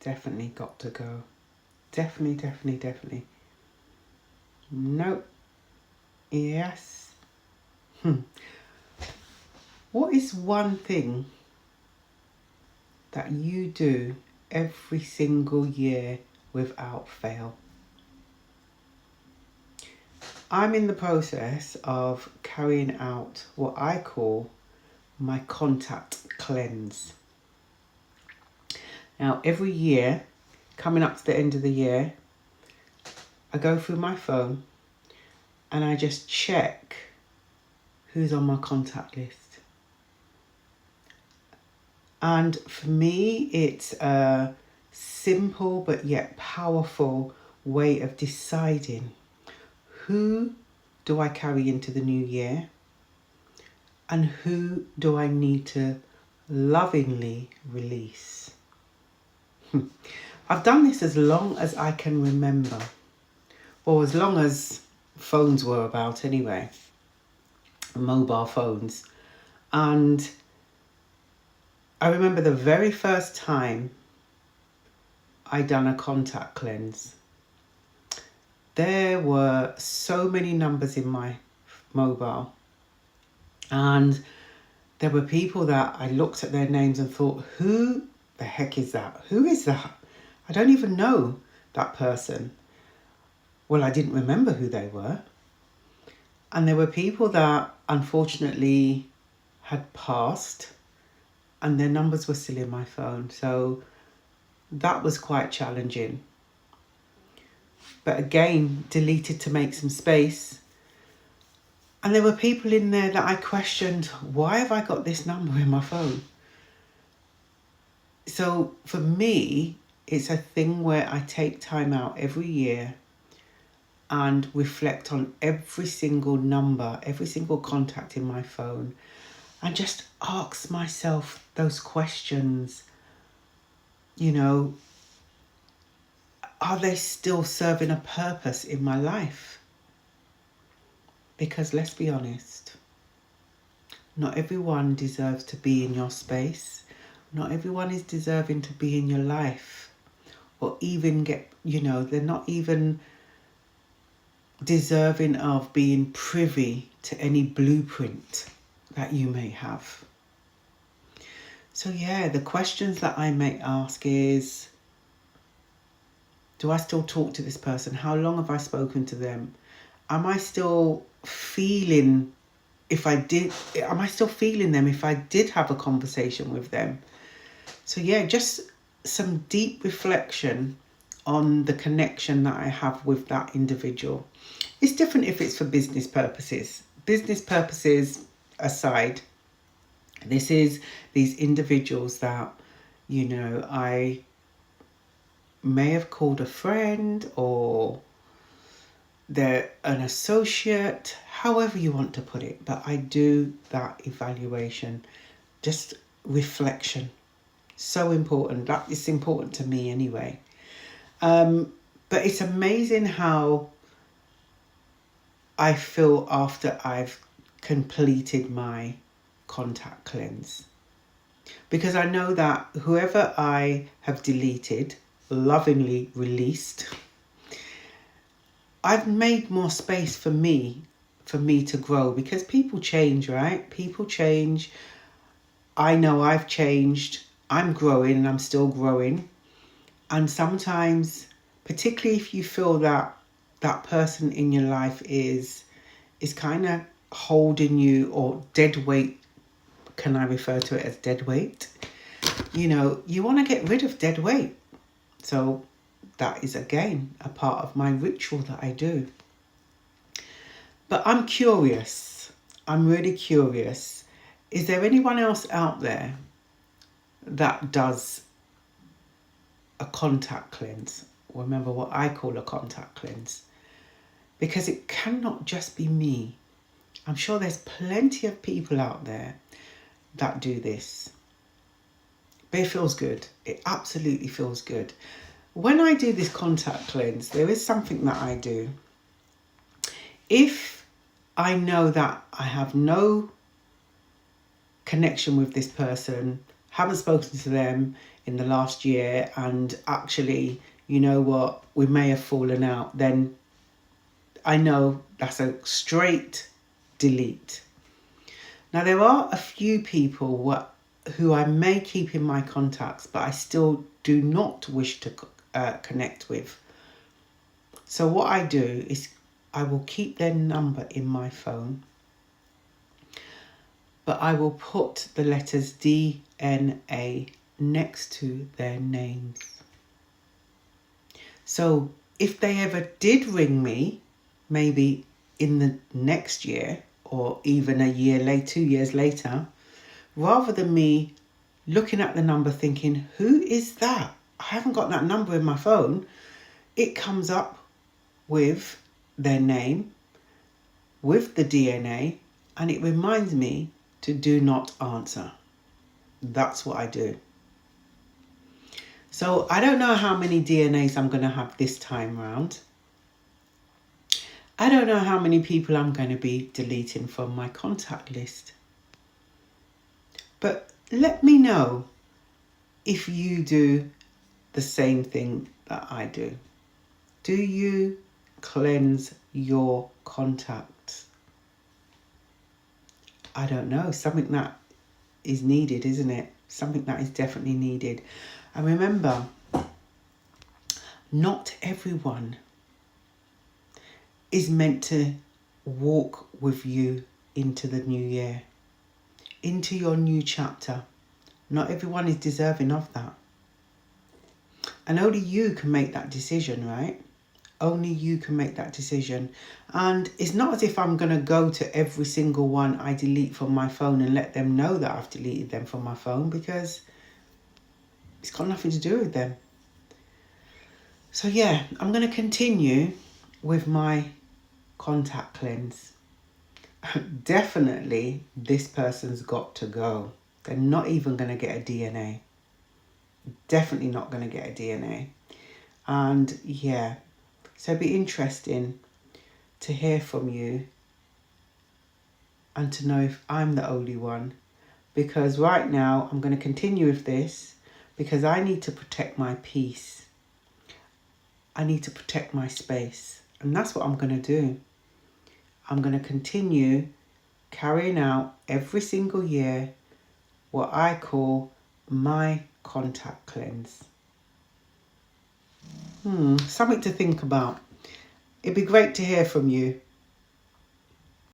Definitely got to go. Definitely. Nope. Yes. What is one thing that you do every single year without fail? I'm in the process of carrying out what I call my contact cleanse. Now, every year, coming up to the end of the year, I go through my phone and I just check who's on my contact list. And for me, it's a simple but yet powerful way of deciding who do I carry into the new year and who do I need to lovingly release. I've done this as long as I can remember, or as long as phones were about anyway, mobile phones. And I remember the very first time I done a contact cleanse. There were so many numbers in my mobile, and there were people that I looked at their names and thought, who the heck is that? Who is that? I don't even know that person. Well, I didn't remember who they were. And there were people that unfortunately had passed and their numbers were still in my phone. So that was quite challenging. But again, deleted to make some space. And there were people in there that I questioned, why have I got this number in my phone? So for me, it's a thing where I take time out every year and reflect on every single number, every single contact in my phone, and just ask myself those questions. You know, are they still serving a purpose in my life? Because let's be honest, not everyone deserves to be in your space. Not everyone is deserving to be in your life, or even they're not even deserving of being privy to any blueprint that you may have. So yeah, the questions that I may ask is, do I still talk to this person? How long have I spoken to them? Am I still feeling them if I did have a conversation with them? So yeah, just some deep reflection on the connection that I have with that individual. It's different if it's for business purposes. Business purposes aside, this is these individuals that, I may have called a friend, or they're an associate, however you want to put it. But I do that evaluation, just reflection. So important. That is important to me anyway. But it's amazing how I feel after I've completed my contact cleanse. Because I know that whoever I have deleted, lovingly released, I've made more space for me to grow, because people change, right? People change. I know I've changed. I'm growing and I'm still growing. And sometimes, particularly if you feel that that person in your life is kind of holding you, or dead weight, can I refer to it as dead weight? You want to get rid of dead weight. So that is, again, a part of my ritual that I do. But I'm curious. I'm really curious. Is there anyone else out there that does a contact cleanse? Remember what I call a contact cleanse. Because it cannot just be me. I'm sure there's plenty of people out there that do this. But it feels good. It absolutely feels good. When I do this contact cleanse, there is something that I do. If I know that I have no connection with this person, haven't spoken to them in the last year, and actually, you know what, we may have fallen out, then I know that's a straight delete. Now, there are a few people who I may keep in my contacts, but I still do not wish to connect with. So what I do is I will keep their number in my phone, but I will put the letters DNA next to their names. So if they ever did ring me, maybe in the next year or even a year later, 2 years later, rather than me looking at the number thinking, who is that? I haven't got that number in my phone. It comes up with their name, with the DNA, and it reminds me to do not answer. That's what I do. So I don't know how many DNAs I'm going to have this time round. I don't know how many people I'm going to be deleting from my contact list. But let me know if you do the same thing that I do. Do you cleanse your contacts? I don't know. Something that is needed, isn't it? Something that is definitely needed. And remember, not everyone is meant to walk with you into the new year, into your new chapter. Not everyone is deserving of that. And only you can make that decision, right? Only you can make that decision. And it's not as if I'm going to go to every single one I delete from my phone and let them know that I've deleted them from my phone, because it's got nothing to do with them. So yeah, I'm going to continue with my contact cleanse. Definitely this person's got to go. They're not even going to get a DNA. Definitely not going to get a DNA. And yeah, so it'd be interesting to hear from you and to know if I'm the only one. Because right now I'm going to continue with this because I need to protect my peace. I need to protect my space. And that's what I'm going to do. I'm going to continue carrying out every single year what I call my contact cleanse. Something to think about. It'd be great to hear from you.